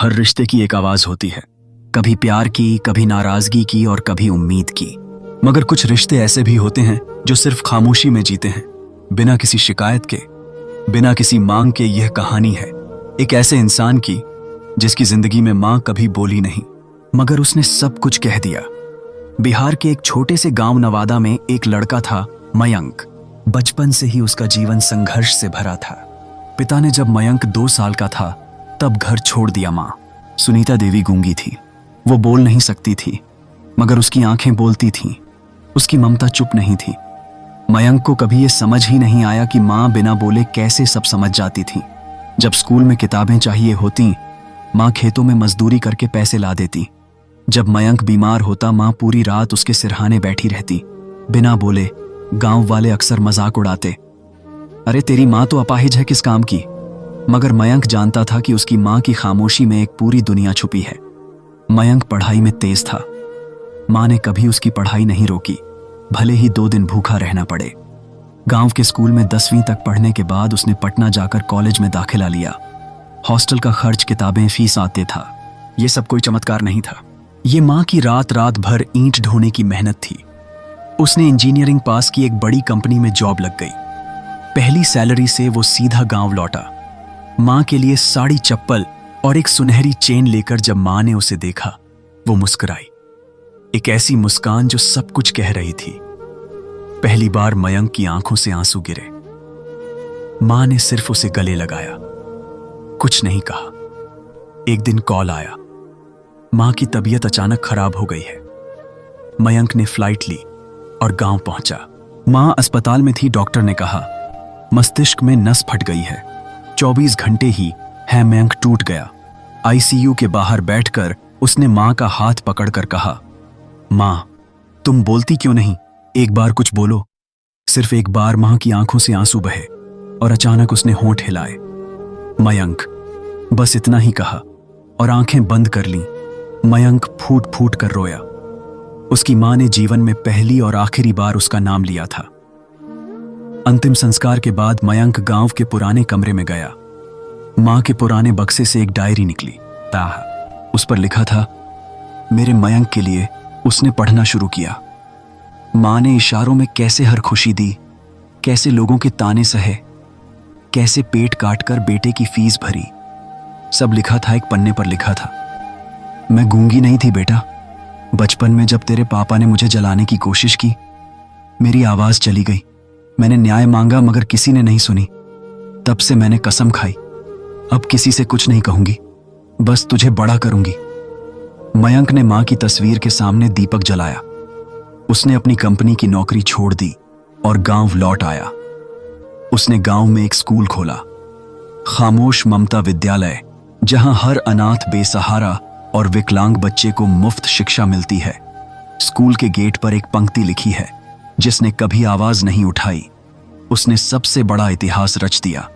हर रिश्ते की एक आवाज होती है, कभी प्यार की, कभी नाराजगी की और कभी उम्मीद की। मगर कुछ रिश्ते ऐसे भी होते हैं जो सिर्फ खामोशी में जीते हैं, बिना किसी शिकायत के, बिना किसी मांग के। यह कहानी है एक ऐसे इंसान की जिसकी जिंदगी में मां कभी बोली नहीं, मगर उसने सब कुछ कह दिया। बिहार के एक छोटे से गांव नवादा में एक लड़का था, मयंक। बचपन से ही उसका जीवन संघर्ष से भरा था। पिता ने जब मयंक 2 साल का था तब घर छोड़ दिया। मां सुनीता देवी गूंगी थी, वो बोल नहीं सकती थी, मगर उसकी आंखें बोलती थीं। उसकी ममता चुप नहीं थी। मयंक को कभी ये समझ ही नहीं आया कि मां बिना बोले कैसे सब समझ जाती थी। जब स्कूल में किताबें चाहिए होती, मां खेतों में मजदूरी करके पैसे ला देती। जब मयंक बीमार होता, मां पूरी रात उसके सिरहाने बैठी रहती, बिना बोले। गांव वाले अक्सर मजाक उड़ाते, अरे तेरी मां तो अपाहिज है किस काम की। मगर मयंक जानता था कि उसकी मां की खामोशी में एक पूरी दुनिया छुपी है। मयंक पढ़ाई में तेज था। मां ने कभी उसकी पढ़ाई नहीं रोकी, भले ही 2 दिन भूखा रहना पड़े। गांव के स्कूल में 10वीं तक पढ़ने के बाद उसने पटना जाकर कॉलेज में दाखिला लिया। हॉस्टल का खर्च, किताबें, फीस आते था। यह सब कोई चमत्कार नहीं था, ये मां की रात रात भर ईंट ढोने की मेहनत थी। उसने इंजीनियरिंग पास की, एक बड़ी कंपनी में जॉब लग गई। पहली सैलरी से वो सीधा गांव लौटा। मां के लिए साड़ी, चप्पल और एक सुनहरी चेन लेकर जब मां ने उसे देखा, वो मुस्कुराई। एक ऐसी मुस्कान जो सब कुछ कह रही थी। पहली बार मयंक की आंखों से आंसू गिरे। मां ने सिर्फ उसे गले लगाया, कुछ नहीं कहा। एक दिन कॉल आया, मां की तबीयत अचानक खराब हो गई है। मयंक ने फ्लाइट ली और गांव पहुंचा। मां अस्पताल में थी। डॉक्टर ने कहा मस्तिष्क में नस फट गई है, 24 घंटे ही है। मयंक टूट गया। आईसीयू के बाहर बैठकर उसने मां का हाथ पकड़कर कहा, मां तुम बोलती क्यों नहीं, एक बार कुछ बोलो। सिर्फ एक बार मां की आंखों से आंसू बहे और अचानक उसने होंठ हिलाए। मयंक, बस इतना ही कहा और आंखें बंद कर लीं। मयंक फूट फूट कर रोया। उसकी मां ने जीवन में पहली और आखिरी बार उसका नाम लिया था। अंतिम संस्कार के बाद मयंक गांव के पुराने कमरे में गया। मां के पुराने बक्से से एक डायरी निकली। उस पर लिखा था, मेरे मयंक के लिए। उसने पढ़ना शुरू किया। मां ने इशारों में कैसे हर खुशी दी, कैसे लोगों के ताने सहे, कैसे पेट काटकर बेटे की फीस भरी। सब लिखा था, एक पन्ने पर लिखा था, मैं गूंगी नहीं थी बेटा। बचपन में जब तेरे पापा ने मुझे जलाने की कोशिश की, मेरी आवाज चली गई। मैंने न्याय मांगा मगर किसी ने नहीं सुनी। तब से मैंने कसम खाई, अब किसी से कुछ नहीं कहूंगी, बस तुझे बड़ा करूंगी। मयंक ने मां की तस्वीर के सामने दीपक जलाया। उसने अपनी कंपनी की नौकरी छोड़ दी और गांव लौट आया। उसने गांव में एक स्कूल खोला, खामोश ममता विद्यालय, जहां हर अनाथ, बेसहारा और विकलांग बच्चे को मुफ्त शिक्षा मिलती है। स्कूल के गेट पर एक पंक्ति लिखी है, जिसने कभी आवाज नहीं उठाई, उसने सबसे बड़ा इतिहास रच दिया।